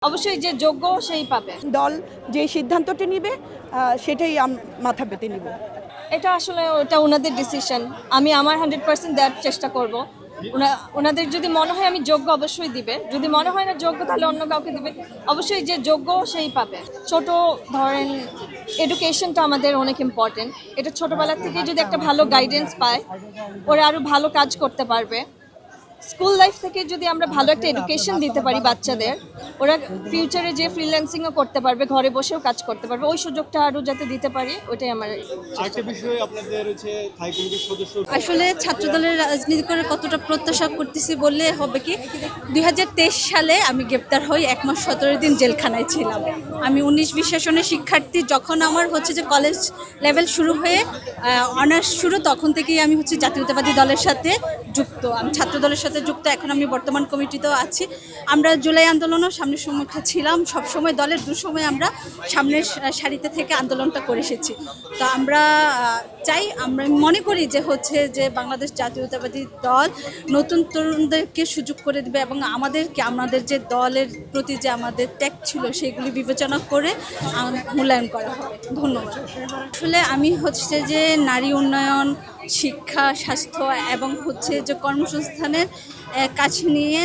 অবশ্যই যে যোগ্য সেই পাবে। দল যে সিদ্ধান্তটি নিবে সেটাই মাথা পেতে নিব। এটা আসলে ওটা ওনাদের ডিসিশন। আমি আমার 100% দেওয়ার চেষ্টা করব। ওনাদের যদি মনে হয় আমি যোগ্য অবশ্যই দিবে, যদি মনে হয় না যোগ্য তাহলে অন্য কাউকে দিবে। অবশ্যই যে যোগ্য সেই পাবে। ছোট ধরেন এডুকেশনটা আমাদের অনেক ইম্পর্টেন্ট। এটা ছোটোবেলা থেকে যদি একটা ভালো গাইডেন্স পায়, ওরা আরও ভালো কাজ করতে পারবে। স্কুল লাইফ থেকে যদি আমরা ভালো একটা এডুকেশন দিতে পারি বাচ্চাদের, ওরা ফিউচারে যে ফ্রিল্যান্সিংও করতে পারবে, ঘরে বসেও কাজ করতে পারবে। ওই সুযোগটা আরও যাতে দিতে পারি, ওইটাই আমার। আরেকটা বিষয় আপনাদের হচ্ছে থাই কমিটির সদস্য আসলে ছাত্রদলের রাজনীতি করে কতটা প্রত্যাশা করতেছি বললে হবে কি, 2023 সালে আমি গ্রেপ্তার হই, 1 মাস 17 দিন জেলখানায় ছিলাম। আমি 19-20 সেশনের শিক্ষার্থী। যখন আমার হচ্ছে যে কলেজ লেভেল শুরু হয়ে অনার্স শুরু, তখন থেকেই আমি হচ্ছে জাতীয়তাবাদী দলের সাথে যুক্ত। আমি ছাত্র দলের সাথে যুক্ত, এখন আমি বর্তমান কমিটিতেও আছি। আমরা জুলাই আন্দোলনও সামনের সম্মুখে ছিলাম। সবসময় দলের দুসময় আমরা সামনের সারিতে থেকে আন্দোলনটা করে এসেছি। তো আমরা আমরা মনে করি যে হচ্ছে যে বাংলাদেশ জাতীয়তাবাদী দল নতুন তরুণদেরকে সুযোগ করে দেবে এবং আমাদের যে দলের প্রতি যে আমাদের ত্যাগ ছিল সেগুলি বিবেচনা করে মূল্যায়ন করা হবে। ধন্যবাদ। আসলে আমি হচ্ছে যে নারী উন্নয়ন, শিক্ষা, স্বাস্থ্য এবং হচ্ছে যে কর্মসংস্থানের কাজ নিয়ে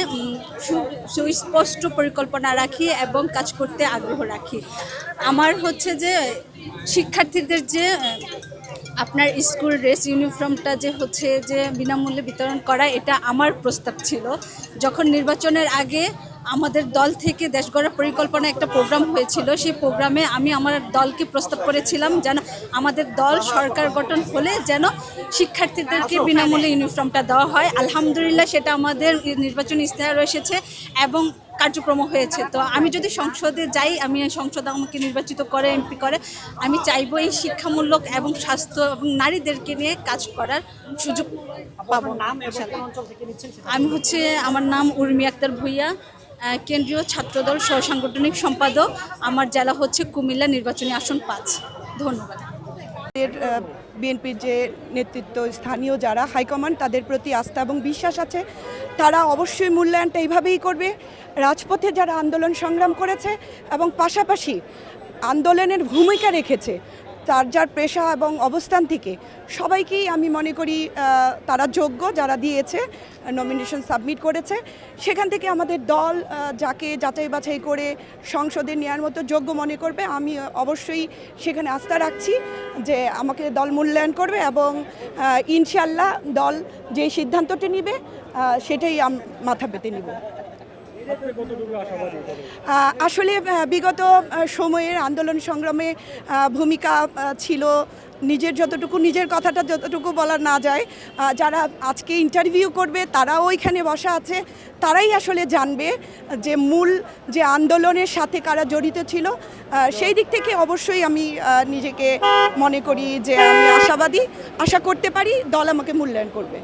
সুস্পষ্ট পরিকল্পনা রাখি এবং কাজ করতে আগ্রহ রাখি। আমার হচ্ছে যে শিক্ষার্থীদের যে আপনার স্কুল ড্রেস ইউনিফর্মটা যে হচ্ছে যে বিনামূল্যে বিতরণ করা, এটা আমার প্রস্তাব ছিল। যখন নির্বাচনের আগে আমাদের দল থেকে দেশ গড়ার পরিকল্পনা একটা প্রোগ্রাম হয়েছিল, সেই প্রোগ্রামে আমি আমার দলকে প্রস্তাব করেছিলাম যেন আমাদের দল সরকার গঠন হলে যেন শিক্ষার্থীদেরকে বিনামূল্যে ইউনিফর্মটা দেওয়া হয়। আলহামদুলিল্লাহ সেটা আমাদের নির্বাচনী ইশতেহারও এসেছে এবং কার্যক্রম হয়েছে। তো আমি যদি সংসদে যাই, আমি সংসদ আমাকে নির্বাচিত করে, এমপি করে, আমি চাইবো এই শিক্ষামূলক এবং স্বাস্থ্য এবং নারীদেরকে নিয়ে কাজ করার সুযোগ পাবো। আমি হচ্ছে, আমার নাম উর্মি আক্তার ভূঁইয়া, কেন্দ্রীয় ছাত্রদল সহসাংগঠনিক সম্পাদক। আমার জেলা হচ্ছে কুমিল্লা, নির্বাচনী আসন 5। ধন্যবাদ। বিএনপির যে নেতৃত্ব, স্থানীয় যারা হাইকমান্ড, তাদের প্রতি আস্থা এবং বিশ্বাস আছে। তারা অবশ্যই মূল্যায়নটা এইভাবেই করবে। রাজপথে যারা আন্দোলন সংগ্রাম করেছে এবং পাশাপাশি আন্দোলনের ভূমিকা রেখেছে, তার যার পেশা এবং অবস্থান থেকে সবাইকেই আমি মনে করি তারা যোগ্য, যারা দিয়েছে নমিনেশন সাবমিট করেছে। সেখান থেকে আমাদের দল যাকে যাচাই বাছাই করে সংসদে নেওয়ার মতো যোগ্য মনে করবে, আমি অবশ্যই সেখানে আস্থা রাখছি যে আমাকে দল মূল্যায়ন করবে এবং ইনশাআল্লাহ দল যে সিদ্ধান্তটি নিবে সেটাই মাথা পেতে নিব। আসলে বিগত সময়ের আন্দোলন সংগ্রামে ভূমিকা ছিল নিজের কথাটা যতটুকু বলা না যায়, যারা আজকে ইন্টারভিউ করবে তারাও ওইখানে বসা আছে, তারাই আসলে জানবে যে মূল যে আন্দোলনের সাথে কারা জড়িত ছিল। সেই দিক থেকে অবশ্যই আমি নিজেকে মনে করি যে আমি আশাবাদী, আশা করতে পারি দল আমাকে মূল্যায়ন করবে।